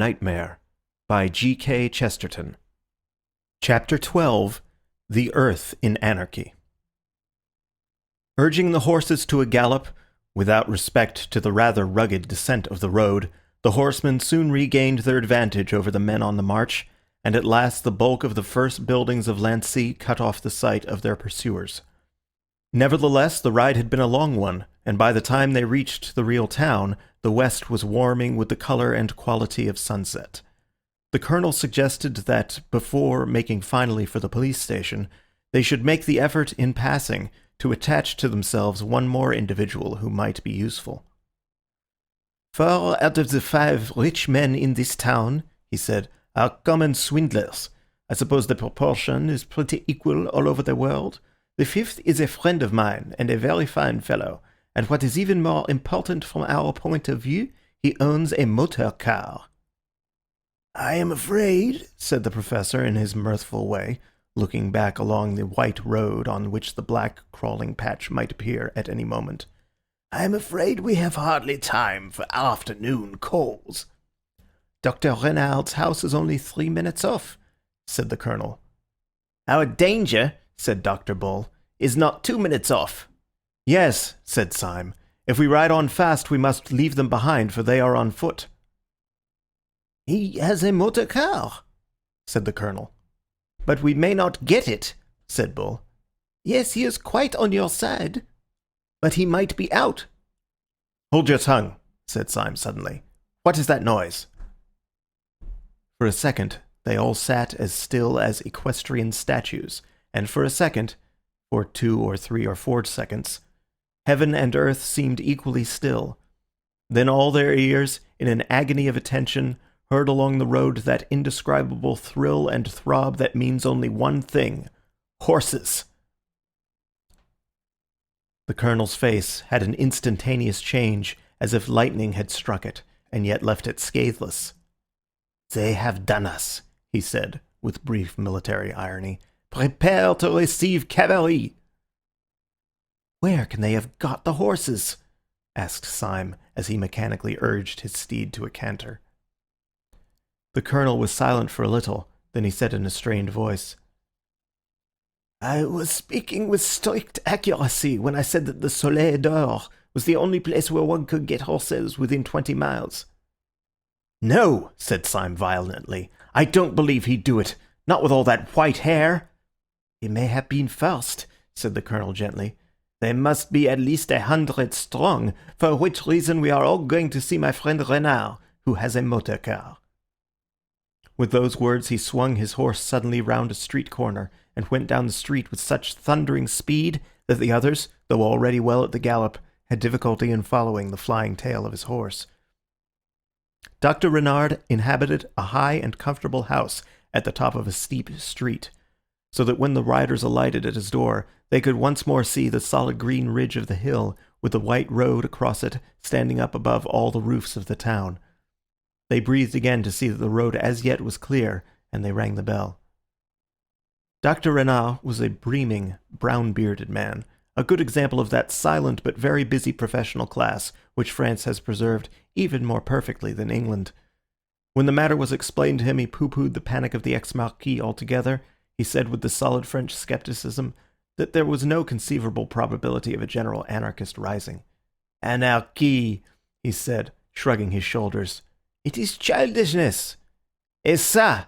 Nightmare by GK Chesterton. Chapter 12. The Earth in Anarchy. Urging the horses to a gallop, without respect to the rather rugged descent of the road, the horsemen soon regained their advantage over the men on the march, and at last the bulk of the first buildings of Lancy cut off the sight of their pursuers. Nevertheless, the ride had been a long one, and by the time they reached the real town, the west was warming with the color and quality of sunset. The colonel suggested that, before making finally for the police station, they should make the effort in passing to attach to themselves one more individual who might be useful. 4 out of the 5 rich men in this town, he said, are common swindlers. I suppose the proportion is pretty equal all over the world. The 5th is a friend of mine, and a very fine fellow, and what is even more important from our point of view, he owns a motor car. I am afraid, said the professor in his mirthful way, looking back along the white road on which the black crawling patch might appear at any moment. I am afraid we have hardly time for afternoon calls. Dr. Renard's house is only 3 minutes off, said the colonel. Our danger, said Dr. Bull, is not 2 minutes off. Yes, said Syme. If we ride on fast, we must leave them behind, for they are on foot. He has a motor car, said the colonel. But we may not get it, said Bull. Yes, he is quite on your side. But he might be out. Hold your tongue, said Syme suddenly. What is that noise? For a second, they all sat as still as equestrian statues, and for a second, for 2 or 3 or 4 seconds, heaven and earth seemed equally still. Then all their ears, in an agony of attention, heard along the road that indescribable thrill and throb that means only one thing: horses. The colonel's face had an instantaneous change, as if lightning had struck it, and yet left it scatheless. They have done us, he said, with brief military irony. Prepare to receive cavalry. Where can they have got the horses? Asked Syme, as he mechanically urged his steed to a canter. The colonel was silent for a little, then he said in a strained voice, I was speaking with strict accuracy when I said that the Soleil d'Or was the only place where one could get horses within 20 miles. No, said Syme violently. I don't believe he'd do it. Not with all that white hair. He may have been first, said the colonel gently. They must be at least 100 strong, for which reason we are all going to see my friend Renard, who has a motor car. With those words he swung his horse suddenly round a street corner, and went down the street with such thundering speed that the others, though already well at the gallop, had difficulty in following the flying tail of his horse. Dr. Renard inhabited a high and comfortable house at the top of a steep street, so that when the riders alighted at his door, they could once more see the solid green ridge of the hill, with the white road across it standing up above all the roofs of the town. They breathed again to see that the road as yet was clear, and they rang the bell. Dr. Renard was a breaming, brown-bearded man, a good example of that silent but very busy professional class which France has preserved even more perfectly than England. When the matter was explained to him, he pooh-poohed the panic of the ex-marquis altogether. He said with the solid French scepticism that there was no conceivable probability of a general anarchist rising. Anarchy, he said, shrugging his shoulders. It is childishness. Et ça,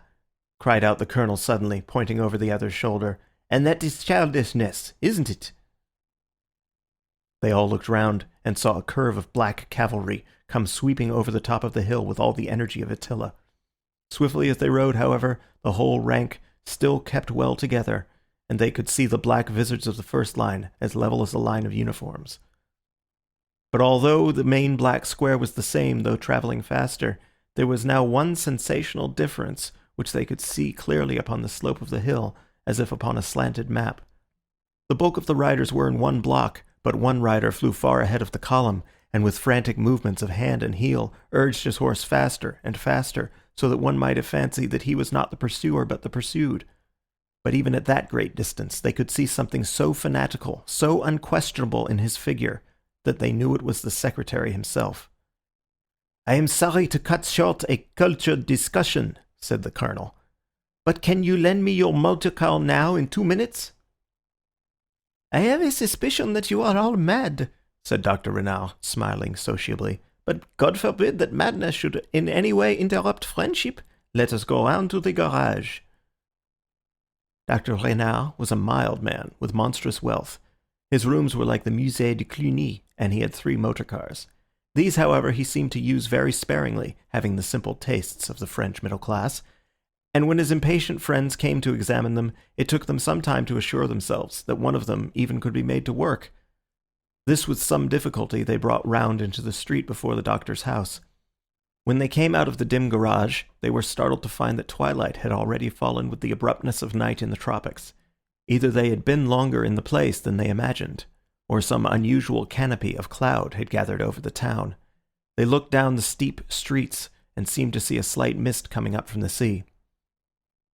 cried out the colonel suddenly, pointing over the other's shoulder. And that is childishness, isn't it? They all looked round and saw a curve of black cavalry come sweeping over the top of the hill with all the energy of Attila. Swiftly as they rode, however, the whole rank still kept well together, and they could see the black vizards of the first line as level as a line of uniforms. But although the main black square was the same, though travelling faster, there was now one sensational difference which they could see clearly upon the slope of the hill, as if upon a slanted map. The bulk of the riders were in one block, but one rider flew far ahead of the column, and with frantic movements of hand and heel urged his horse faster and faster, so that one might have fancied that he was not the pursuer but the pursued. But even at that great distance they could see something so fanatical, so unquestionable in his figure, that they knew it was the secretary himself. "I am sorry to cut short a cultured discussion," said the colonel, "but can you lend me your motor car now in 2 minutes?" "I have a suspicion that you are all mad," said Dr. Renard, smiling sociably. "But God forbid that madness should in any way interrupt friendship. Let us go round to the garage." Dr. Renard was a mild man with monstrous wealth. His rooms were like the Musée de Cluny, and he had 3 motor cars. These, however, he seemed to use very sparingly, having the simple tastes of the French middle class, and when his impatient friends came to examine them, it took them some time to assure themselves that one of them even could be made to work. This with some difficulty they brought round into the street before the doctor's house. When they came out of the dim garage, they were startled to find that twilight had already fallen with the abruptness of night in the tropics. Either they had been longer in the place than they imagined, or some unusual canopy of cloud had gathered over the town. They looked down the steep streets and seemed to see a slight mist coming up from the sea.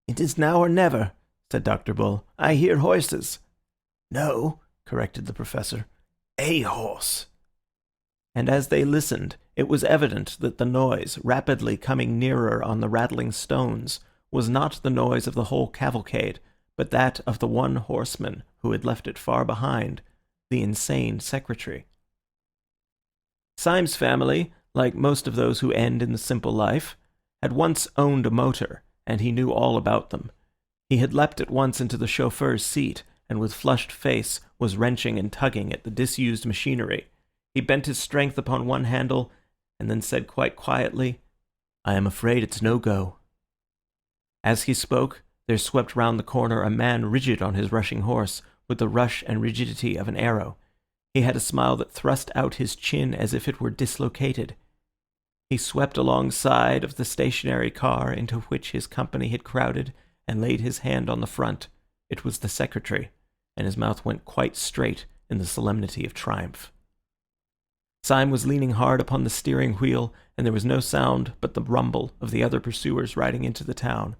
"It is now or never," said Dr. Bull. "I hear horses." "No," corrected the professor. "A horse." And as they listened, it was evident that the noise, rapidly coming nearer on the rattling stones, was not the noise of the whole cavalcade, but that of the one horseman who had left it far behind, the insane secretary. Syme's family, like most of those who end in the simple life, had once owned a motor, and he knew all about them. He had leapt at once into the chauffeur's seat, and with flushed face was wrenching and tugging at the disused machinery. He bent his strength upon one handle, and then said quite quietly, "I am afraid it's no go." As he spoke, there swept round the corner a man rigid on his rushing horse, with the rush and rigidity of an arrow. He had a smile that thrust out his chin as if it were dislocated. He swept alongside of the stationary car into which his company had crowded, and laid his hand on the front. It was the secretary, and his mouth went quite straight in the solemnity of triumph. Syme was leaning hard upon the steering wheel, and there was no sound but the rumble of the other pursuers riding into the town.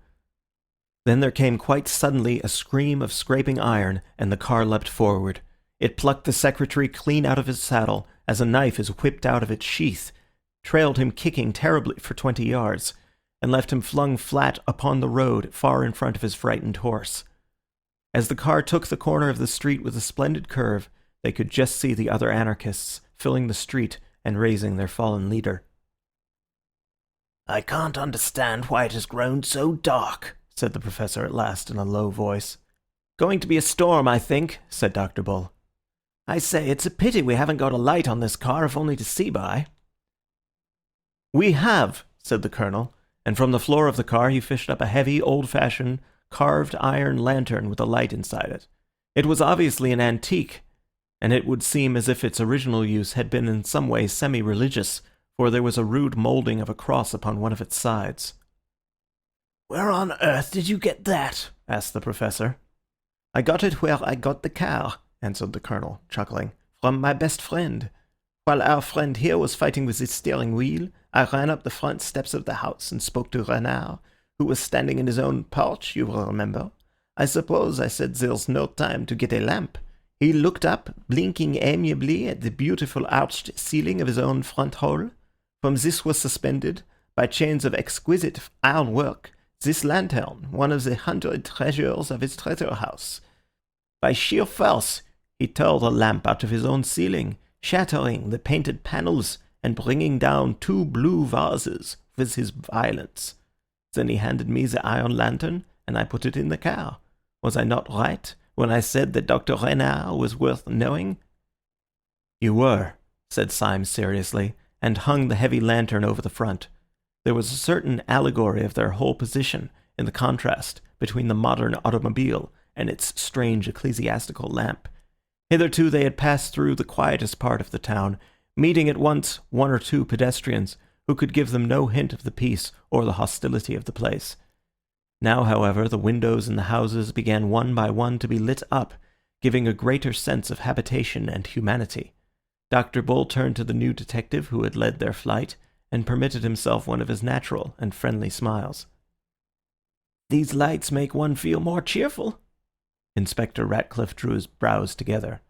Then there came quite suddenly a scream of scraping iron, and the car leapt forward. It plucked the secretary clean out of his saddle, as a knife is whipped out of its sheath, trailed him kicking terribly for 20 yards, and left him flung flat upon the road far in front of his frightened horse. As the car took the corner of the street with a splendid curve, they could just see the other anarchists filling the street and raising their fallen leader. "I can't understand why it has grown so dark," said the professor at last in a low voice. "Going to be a storm, I think," said Dr. Bull. "I say, it's a pity we haven't got a light on this car, if only to see by." "We have," said the colonel, and from the floor of the car he fished up a heavy, old-fashioned, carved iron lantern with a light inside it. It was obviously an antique, and it would seem as if its original use had been in some way semi-religious, for there was a rude moulding of a cross upon one of its sides. "Where on earth did you get that?" asked the professor. "I got it where I got the car," answered the colonel, chuckling, "from my best friend. While our friend here was fighting with the steering wheel, I ran up the front steps of the house and spoke to Renard, who was standing in his own porch, you will remember. I suppose I said there's no time to get a lamp. He looked up, blinking amiably at the beautiful arched ceiling of his own front hall. From this was suspended, by chains of exquisite ironwork, this lantern, one of the 100 treasures of his treasure house. By sheer force, he tore the lamp out of his own ceiling, shattering the painted panels and bringing down 2 blue vases with his violence. Then he handed me the iron lantern, and I put it in the car. Was I not right when I said that Dr. Renard was worth knowing?" "You were," said Syme seriously, and hung the heavy lantern over the front. There was a certain allegory of their whole position in the contrast between the modern automobile and its strange ecclesiastical lamp. Hitherto they had passed through the quietest part of the town, meeting at once 1 or 2 pedestrians who could give them no hint of the peace or the hostility of the place. Now, however, the windows in the houses began one by one to be lit up, giving a greater sense of habitation and humanity. Dr. Bull turned to the new detective who had led their flight, and permitted himself one of his natural and friendly smiles. "These lights make one feel more cheerful." Inspector Ratcliffe drew his brows together.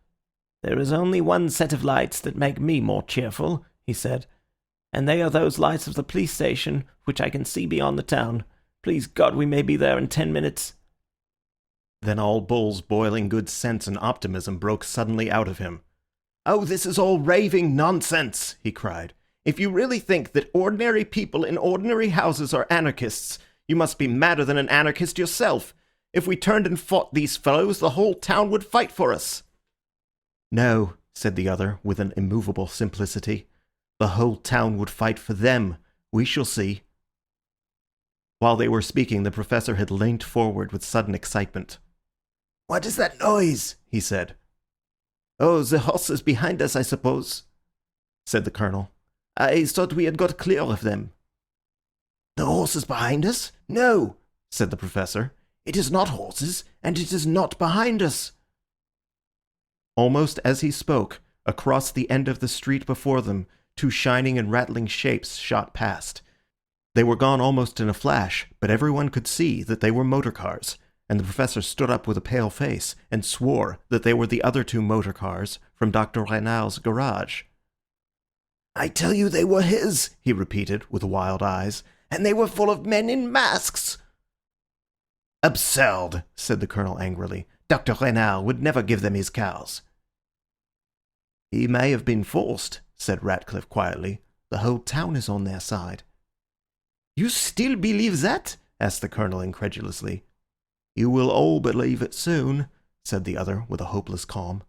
"There is only one set of lights that make me more cheerful," he said. And they are those lights of the police station, which I can see beyond the town. Please God, we may be there in 10 minutes. Then all Bull's boiling good sense and optimism broke suddenly out of him. "Oh, this is all raving nonsense," he cried. "If you really think that ordinary people in ordinary houses are anarchists, you must be madder than an anarchist yourself. If we turned and fought these fellows, the whole town would fight for us." "No," said the other, with an immovable simplicity. "The whole town would fight for them. We shall see." While they were speaking, the professor had leant forward with sudden excitement. "What is that noise?" he said. "Oh, the horses behind us, I suppose," said the colonel. "I thought we had got clear of them." "The horses behind us? No," said the professor. "It is not horses, and it is not behind us." Almost as he spoke, across the end of the street before them, two shining and rattling shapes shot past. They were gone almost in a flash, but everyone could see that they were motor cars, and the professor stood up with a pale face and swore that they were the other two motor cars from Dr. Renard's garage. "I tell you they were his," he repeated with wild eyes, "and they were full of men in masks." "Absurd," said the colonel angrily. "Dr. Renard would never give them his cows." "He may have been forced," said Ratcliffe quietly. "The whole town is on their side." "You still believe that?" asked the colonel incredulously. "You will all believe it soon," said the other with a hopeless calm.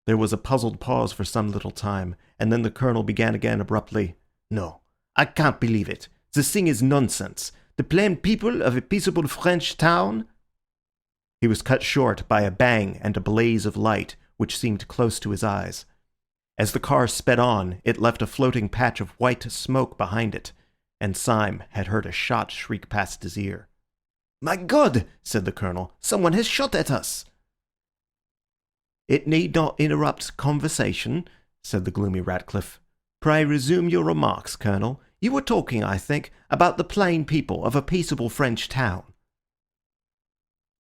There was a puzzled pause for some little time, and then the colonel began again abruptly. "No, I can't believe it. The thing is nonsense. The plain people of a peaceable French town—" He was cut short by a bang and a blaze of light which seemed close to his eyes. As the car sped on, it left a floating patch of white smoke behind it, and Syme had heard a shot shriek past his ear. "My God!" said the colonel. "Someone has shot at us!" "It need not interrupt conversation," said the gloomy Ratcliffe. "Pray resume your remarks, Colonel. You were talking, I think, about the plain people of a peaceable French town."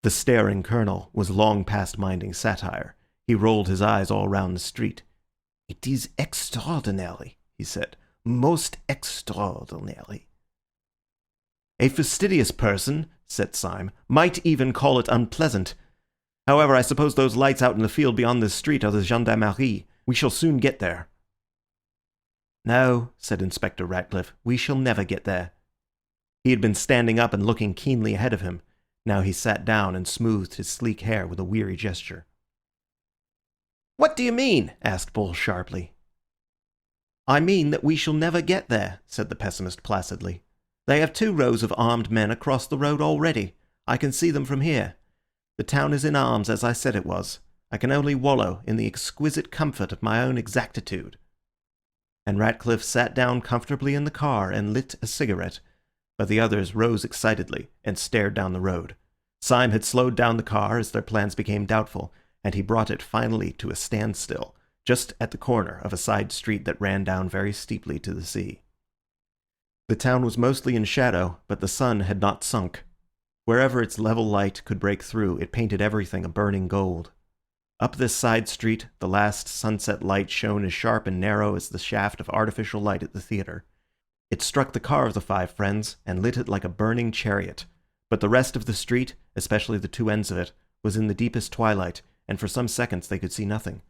The staring colonel was long past minding satire. He rolled his eyes all round the street. "It is extraordinary," he said. "Most extraordinary." "A fastidious person," said Syme, "might even call it unpleasant. However, I suppose those lights out in the field beyond this street are the gendarmerie. We shall soon get there." "No," said Inspector Ratcliffe, "we shall never get there." He had been standing up and looking keenly ahead of him. Now he sat down and smoothed his sleek hair with a weary gesture. "What do you mean?" asked Bull sharply. "I mean that we shall never get there," said the pessimist placidly. "They have 2 rows of armed men across the road already. I can see them from here. The town is in arms, as I said it was. I can only wallow in the exquisite comfort of my own exactitude." And Ratcliffe sat down comfortably in the car and lit a cigarette, but the others rose excitedly and stared down the road. Syme had slowed down the car as their plans became doubtful, and he brought it finally to a standstill, just at the corner of a side street that ran down very steeply to the sea. The town was mostly in shadow, but the sun had not sunk. Wherever its level light could break through, it painted everything a burning gold. Up this side street, the last sunset light shone as sharp and narrow as the shaft of artificial light at the theatre. It struck the car of the 5 friends and lit it like a burning chariot, but the rest of the street, especially the 2 ends of it, was in the deepest twilight, and for some seconds they could see nothing.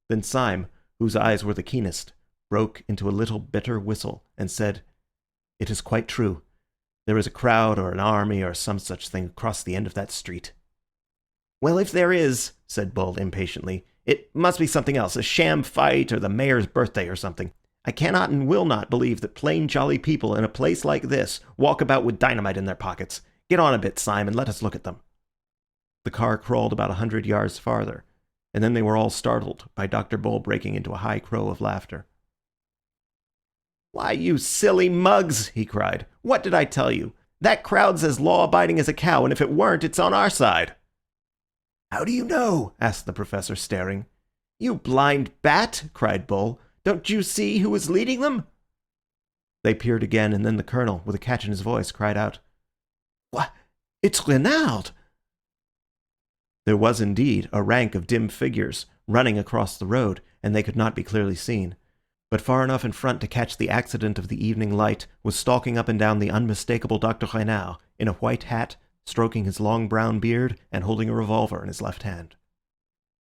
Then Syme, whose eyes were the keenest, broke into a little bitter whistle and said, "It is quite true. There is a crowd or an army or some such thing across the end of that street." "Well, if there is," said Bull impatiently, "it must be something else, a sham fight or the mayor's birthday or something. I cannot and will not believe that plain jolly people in a place like this walk about with dynamite in their pockets. Get on a bit, Syme, and let us look at them." The car crawled about 100 yards farther, and then they were all startled by Dr. Bull breaking into a high crow of laughter. "Why, you silly mugs," he cried. "What did I tell you? That crowd's as law-abiding as a cow, and if it weren't, it's on our side." "How do you know?" asked the professor, staring. "You blind bat!" cried Bull. "Don't you see who is leading them?" They peered again, and then the colonel, with a catch in his voice, cried out, "Why, it's Renard!" There was indeed a rank of dim figures running across the road, and they could not be clearly seen. but far enough in front to catch the accident of the evening light, was stalking up and down the unmistakable Dr. Renard, in a white hat, stroking his long brown beard, and holding a revolver in his left hand.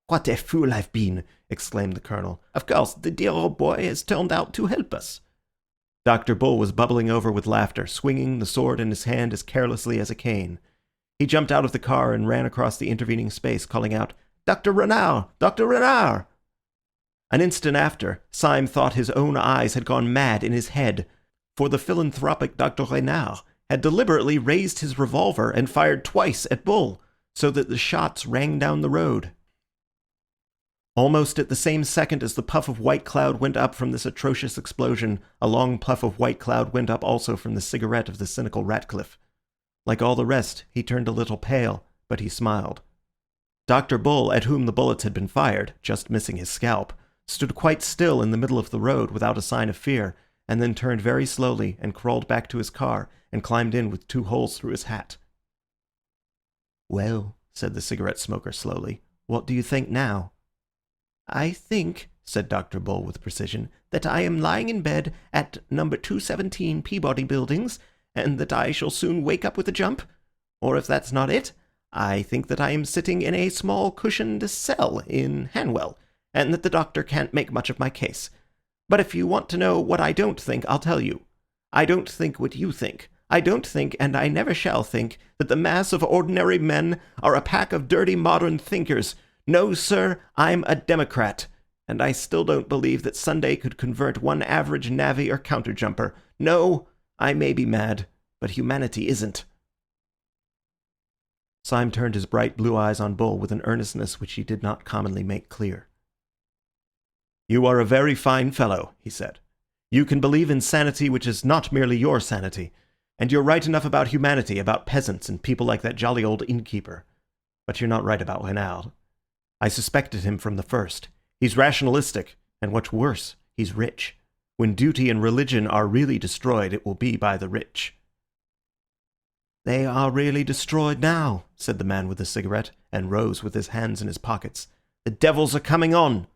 "What a fool I've been!" exclaimed the colonel. "Of course, the dear old boy has turned out to help us." Dr. Bull was bubbling over with laughter, swinging the sword in his hand as carelessly as a cane. He jumped out of the car and ran across the intervening space, calling out, "Dr. Renard! Dr. Renard!" An instant after, Syme thought his own eyes had gone mad in his head, for the philanthropic Dr. Renard had deliberately raised his revolver and fired twice at Bull, so that the shots rang down the road. Almost at the same second as the puff of white cloud went up from this atrocious explosion, a long puff of white cloud went up also from the cigarette of the cynical Ratcliffe. Like all the rest, he turned a little pale, but he smiled. Dr. Bull, at whom the bullets had been fired, just missing his scalp, stood quite still in the middle of the road without a sign of fear, and then turned very slowly and crawled back to his car and climbed in with 2 holes through his hat. "Well," said the cigarette smoker slowly, "what do you think now?" "I think," said Dr. Bull with precision, "that I am lying in bed at number 217 Peabody Buildings, and that I shall soon wake up with a jump. Or if that's not it, I think that I am sitting in a small cushioned cell in Hanwell, and that the doctor can't make much of my case. But if you want to know what I don't think, I'll tell you. I don't think what you think. I don't think, and I never shall think, that the mass of ordinary men are a pack of dirty modern thinkers. No, sir, I'm a Democrat, and I still don't believe that Sunday could convert one average navvy or counterjumper. No, I may be mad, but humanity isn't." Syme turned his bright blue eyes on Bull with an earnestness which he did not commonly make clear. "You are a very fine fellow," he said. "You can believe in sanity which is not merely your sanity, and you're right enough about humanity, about peasants and people like that jolly old innkeeper. But you're not right about Renard. I suspected him from the first. He's rationalistic, and what's worse, he's rich. When duty and religion are really destroyed, it will be by the rich." "They are really destroyed now," said the man with the cigarette, and rose with his hands in his pockets. "The devils are coming on."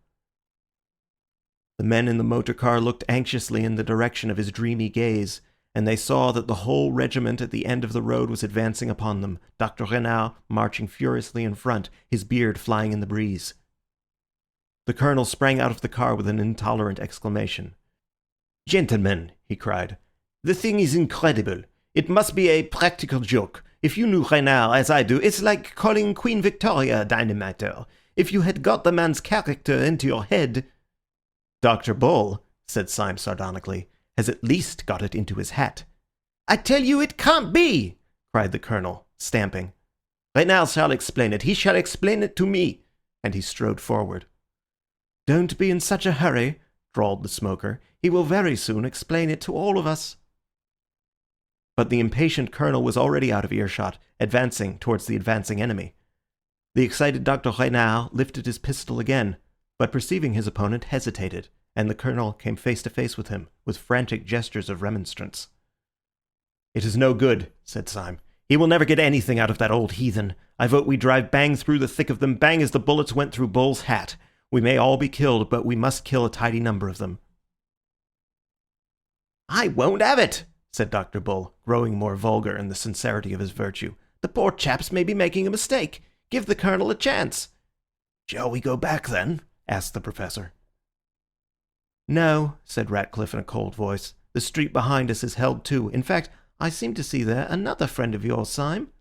The men in the motor car looked anxiously in the direction of his dreamy gaze, and they saw that the whole regiment at the end of the road was advancing upon them, Dr. Renard marching furiously in front, his beard flying in the breeze. The colonel sprang out of the car with an intolerant exclamation. "Gentlemen," he cried, "the thing is incredible. It must be a practical joke. If you knew Renard as I do, it's like calling Queen Victoria a dynamiter. If you had got the man's character into your head—" "Dr. Bull," said Syme sardonically, "has at least got it into his hat." "I tell you it can't be!" cried the colonel, stamping. "Renard shall explain it. He shall explain it to me." And he strode forward. "Don't be in such a hurry," drawled the smoker. "He will very soon explain it to all of us." But the impatient colonel was already out of earshot, advancing towards the advancing enemy. The excited Dr. Renard lifted his pistol again, but perceiving his opponent, hesitated, and the colonel came face to face with him, with frantic gestures of remonstrance. "It is no good," said Syme. "He will never get anything out of that old heathen. I vote we drive bang through the thick of them, bang as the bullets went through Bull's hat. We may all be killed, but we must kill a tidy number of them." "I won't have it," said Dr. Bull, growing more vulgar in the sincerity of his virtue. "The poor chaps may be making a mistake. Give the colonel a chance." "Shall we go back, then?" asked the professor. "No," said Ratcliffe in a cold voice. "The street behind us is held too. In fact, I seem to see there another friend of yours, Syme."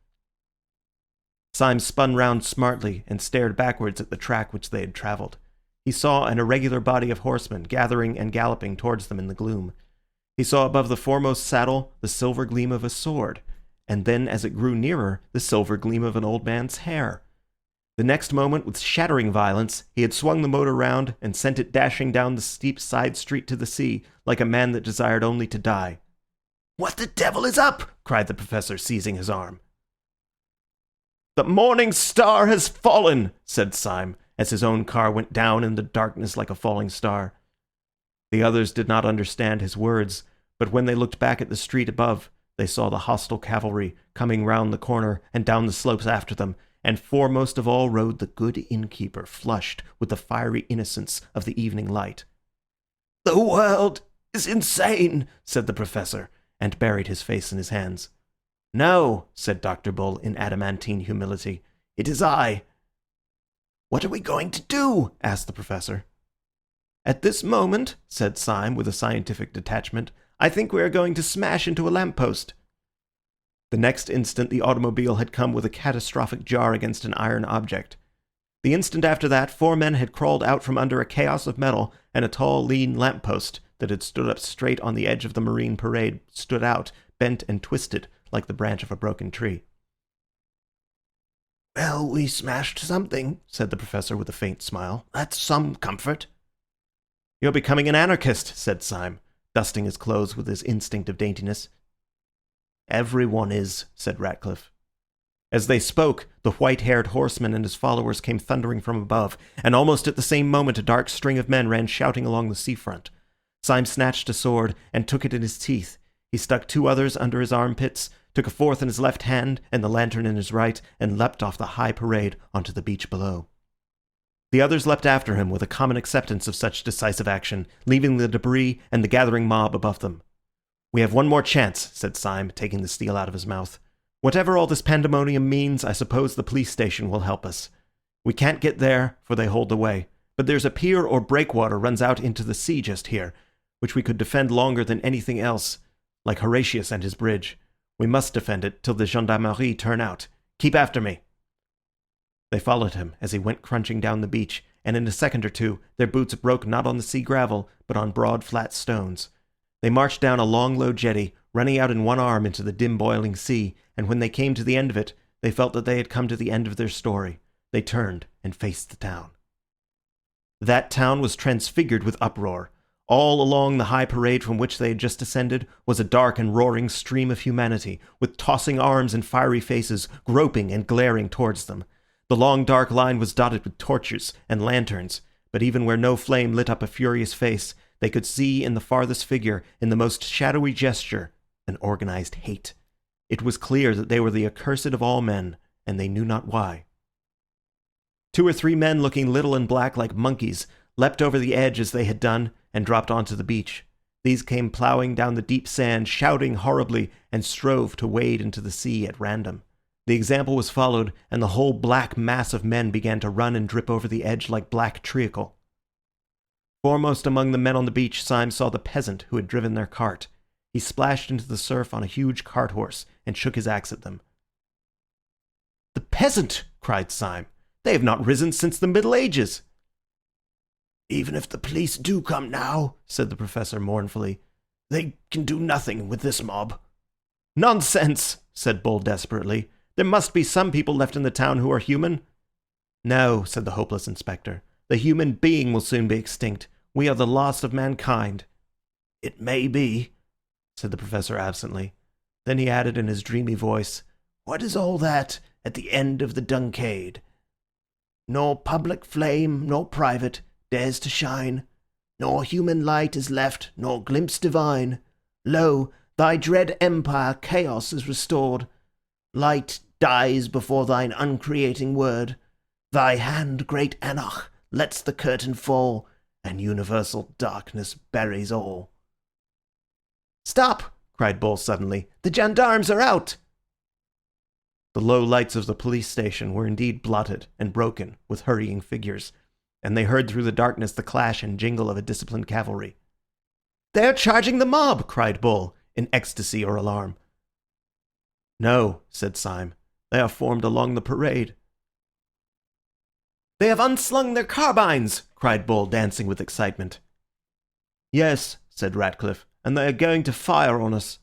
Syme spun round smartly and stared backwards at the track which they had travelled. He saw an irregular body of horsemen gathering and galloping towards them in the gloom. He saw above the foremost saddle the silver gleam of a sword, and then as it grew nearer, the silver gleam of an old man's hair. The next moment, with shattering violence, he had swung the motor round and sent it dashing down the steep side street to the sea, like a man that desired only to die. "What the devil is up?" cried the professor, seizing his arm. "The morning star has fallen," said Syme, as his own car went down in the darkness like a falling star. The others did not understand his words, but when they looked back at the street above, they saw the hostile cavalry coming round the corner and down the slopes after them, and foremost of all rode the good innkeeper, flushed with the fiery innocence of the evening light. "The world is insane," said the Professor, and buried his face in his hands. "No," said Dr. Bull in adamantine humility. "It is I." "What are we going to do?" asked the Professor. "At this moment," said Syme with a scientific detachment, "I think we are going to smash into a lamp-post." The next instant the automobile had come with a catastrophic jar against an iron object. The instant after that, 4 men had crawled out from under a chaos of metal, and a tall, lean lamp-post that had stood up straight on the edge of the Marine Parade stood out, bent and twisted like the branch of a broken tree. "Well, we smashed something," said the Professor with a faint smile. "That's some comfort." "You're becoming an anarchist," said Syme, dusting his clothes with his instinct of daintiness. "Everyone is," said Ratcliffe. As they spoke, the white-haired horseman and his followers came thundering from above, and almost at the same moment a dark string of men ran shouting along the seafront. Syme snatched a sword and took it in his teeth. He stuck 2 others under his armpits, took a 4th in his left hand and the lantern in his right, and leapt off the high parade onto the beach below. The others leapt after him with a common acceptance of such decisive action, leaving the debris and the gathering mob above them. "We have one more chance," said Syme, taking the steel out of his mouth. "Whatever all this pandemonium means, I suppose the police station will help us. We can't get there, for they hold the way, but there's a pier or breakwater runs out into the sea just here, which we could defend longer than anything else, like Horatius and his bridge. We must defend it till the gendarmerie turn out. Keep after me." They followed him as he went crunching down the beach, and in a second or two their boots broke not on the sea gravel, but on broad flat stones. They marched down a long low jetty, running out in one arm into the dim boiling sea, and when they came to the end of it, they felt that they had come to the end of their story. They turned and faced the town. That town was transfigured with uproar. All along the high parade from which they had just descended was a dark and roaring stream of humanity, with tossing arms and fiery faces, groping and glaring towards them. The long dark line was dotted with torches and lanterns, but even where no flame lit up a furious face, they could see in the farthest figure, in the most shadowy gesture, an organized hate. It was clear that they were the accursed of all men, and they knew not why. 2 or 3 men looking little and black like monkeys leapt over the edge as they had done, and dropped onto the beach. These came ploughing down the deep sand, shouting horribly, and strove to wade into the sea at random. The example was followed, and the whole black mass of men began to run and drip over the edge like black treacle. Foremost among the men on the beach, Syme saw the peasant who had driven their cart. He splashed into the surf on a huge cart-horse and shook his axe at them. "The peasant!" cried Syme. "They have not risen since the Middle Ages." "Even if the police do come now," said the Professor mournfully, "they can do nothing with this mob." "Nonsense!" said Bull desperately. "There must be some people left in the town who are human." "No," said the hopeless inspector. "The human being will soon be extinct. We are the last of mankind." "It may be," said the Professor absently. Then he added in his dreamy voice, "What is all that at the end of the Duncade? Nor public flame, nor private, dares to shine, nor human light is left, nor glimpse divine. Lo, thy dread empire chaos is restored. Light dies before thine uncreating word. Thy hand, great Anarch, lets the curtain fall, and universal darkness buries all." "Stop!" cried Bull suddenly. "The gendarmes are out!" The low lights of the police station were indeed blotted and broken with hurrying figures, and they heard through the darkness the clash and jingle of a disciplined cavalry. "They are charging the mob!" cried Bull, in ecstasy or alarm. "No," said Syme. "They are formed along the parade." "They have unslung their carbines!" cried Bull, dancing with excitement. "Yes," said Ratcliffe, "and they are going to fire on us."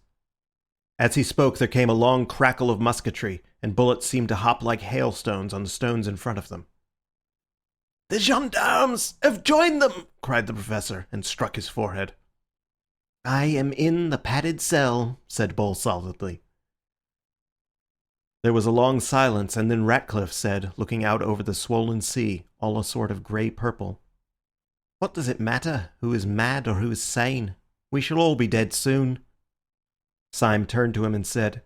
As he spoke there came a long crackle of musketry, and bullets seemed to hop like hailstones on the stones in front of them. "The gendarmes have joined them!" cried the Professor, and struck his forehead. "I am in the padded cell," said Bull solidly. There was a long silence, and then Ratcliffe said, looking out over the swollen sea, all a sort of grey purple, "What does it matter who is mad or who is sane? We shall all be dead soon." Syme turned to him and said,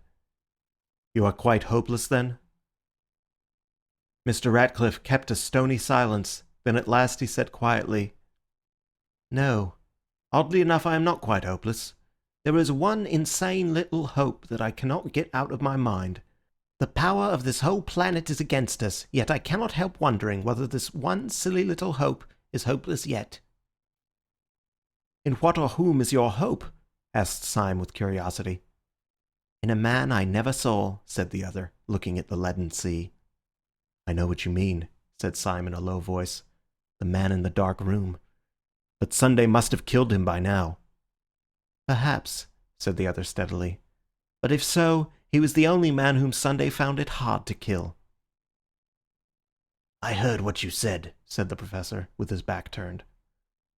"You are quite hopeless, then?" Mr. Ratcliffe kept a stony silence, then at last he said quietly, "No, Oddly enough, I am not quite hopeless. There is one insane little hope that I cannot get out of my mind. The power of this whole planet is against us, yet I cannot help wondering whether this one silly little hope is hopeless yet." "In what or whom is your hope?" asked Syme with curiosity. "In a man I never saw," said the other, looking at the leaden sea. "I know what you mean," said Syme in a low voice. "The man in the dark room. But Sunday must have killed him by now." "Perhaps," said the other steadily. "But if so, he was the only man whom Sunday found it hard to kill." "I heard what you said," said the Professor, with his back turned.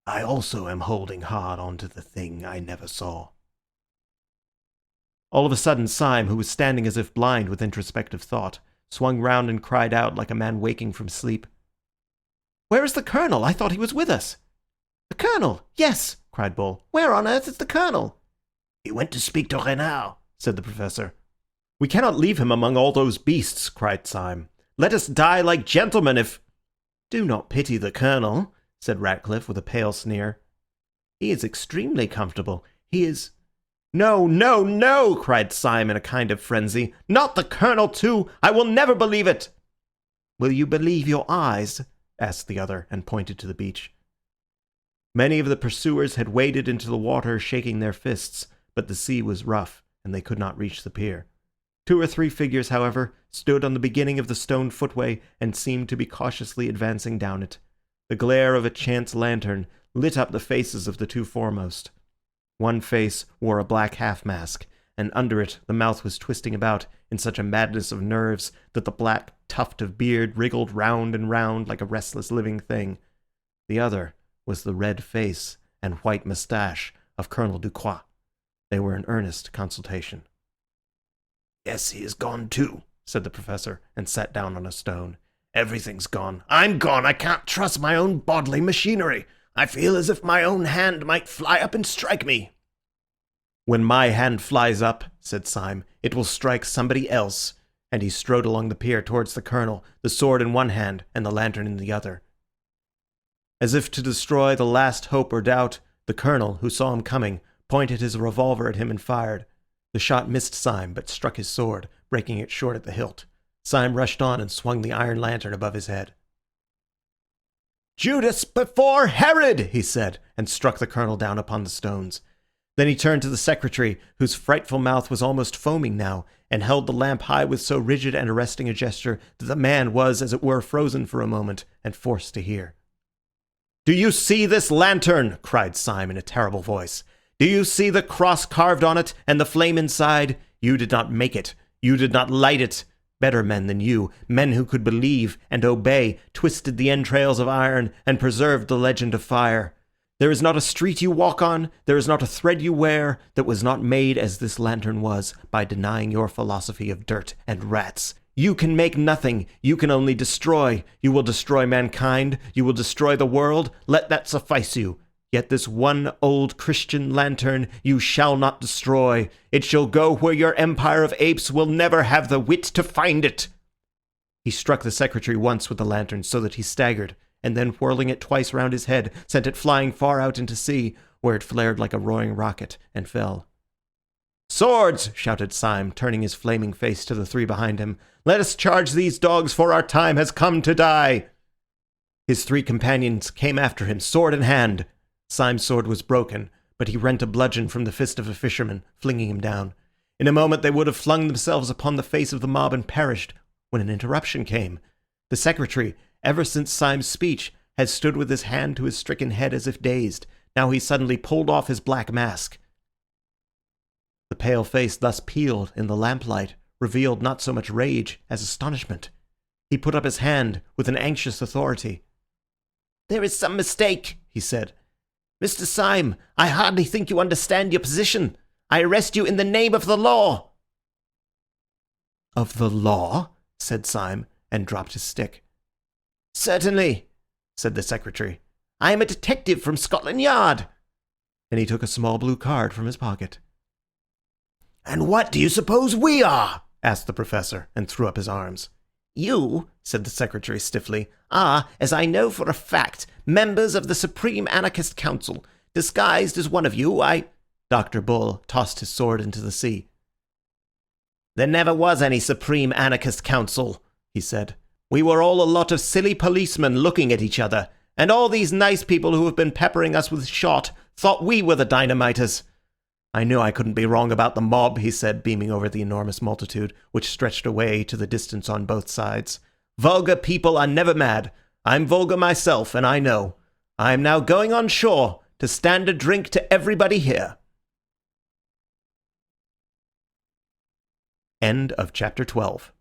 "I also am holding hard on to the thing I never saw." All of a sudden Syme, who was standing as if blind with introspective thought, swung round and cried out like a man waking from sleep. "Where is the Colonel? I thought he was with us." "The Colonel! Yes!" cried Bull. "Where on earth is the Colonel?" "He went to speak to Renard," said the Professor. "We cannot leave him among all those beasts," cried Syme. "Let us die like gentlemen if—" "Do not pity the Colonel," said Ratcliffe with a pale sneer. "He is extremely comfortable. He is—" "No, no, no!" cried Syme in a kind of frenzy. "Not the Colonel too! I will never believe it!" "Will you believe your eyes?" asked the other, and pointed to the beach. Many of the pursuers had waded into the water shaking their fists, but the sea was rough, and they could not reach the pier. 2 or 3 figures, however, stood on the beginning of the stone footway and seemed to be cautiously advancing down it. The glare of a chance lantern lit up the faces of the 2 foremost. One face wore a black half-mask, and under it the mouth was twisting about in such a madness of nerves that the black tuft of beard wriggled round and round like a restless living thing. The other was the red face and white moustache of Colonel Ducroix. They were in earnest consultation. "Yes, he is gone too," said the Professor, and sat down on a stone. "Everything's gone. I'm gone. I can't trust my own bodily machinery. I feel as if my own hand might fly up and strike me." "When my hand flies up," said Syme, "it will strike somebody else," and he strode along the pier towards the Colonel, the sword in one hand and the lantern in the other. As if to destroy the last hope or doubt, the Colonel, who saw him coming, pointed his revolver at him and fired. The shot missed Syme, but struck his sword, breaking it short at the hilt. Syme rushed on and swung the iron lantern above his head. "Judas before Herod!" he said, and struck the Colonel down upon the stones. Then he turned to the secretary, whose frightful mouth was almost foaming now, and held the lamp high with so rigid and arresting a gesture that the man was, as it were, frozen for a moment, and forced to hear. "Do you see this lantern?" cried Syme in a terrible voice. "Do you see the cross carved on it, and the flame inside? You did not make it. You did not light it. Better men than you, men who could believe and obey, twisted the entrails of iron and preserved the legend of fire. There is not a street you walk on, there is not a thread you wear, that was not made as this lantern was, by denying your philosophy of dirt and rats. You can make nothing, you can only destroy. You will destroy mankind, you will destroy the world, let that suffice you. Yet this one old Christian lantern you shall not destroy. It shall go where your empire of apes will never have the wit to find it." He struck the secretary once with the lantern so that he staggered, and then whirling it twice round his head, sent it flying far out into sea, where it flared like a roaring rocket, and fell. "Swords!" shouted Syme, turning his flaming face to the 3 behind him. "Let us charge these dogs, for our time has come to die." His 3 companions came after him, sword in hand. Syme's sword was broken, but he rent a bludgeon from the fist of a fisherman, flinging him down. In a moment they would have flung themselves upon the face of the mob and perished, when an interruption came. The secretary, ever since Syme's speech, had stood with his hand to his stricken head as if dazed. Now he suddenly pulled off his black mask. The pale face thus peeled in the lamplight revealed not so much rage as astonishment. He put up his hand with an anxious authority. "There is some mistake," he said. "Mr. Syme, I hardly think you understand your position. I arrest you in the name of the law." "Of the law?" said Syme, and dropped his stick. "Certainly," said the secretary. "I am a detective from Scotland Yard." And he took a small blue card from his pocket. "And what do you suppose we are?" asked the Professor, and threw up his arms. "You," said the secretary stiffly, "are, as I know for a fact, members of the Supreme Anarchist Council, Disguised as one of you, Dr. Bull tossed his sword into the sea. There never was any Supreme Anarchist Council, he said. We were all a lot of silly policemen looking at each other, and all these nice people who have been peppering us with shot thought we were the dynamiters. I knew I couldn't be wrong about the mob, he said, beaming over the enormous multitude, which stretched away to the distance on both sides. Vulgar people are never mad. I'm vulgar myself, and I know. I am now going on shore to stand a drink to everybody here. End of chapter 12.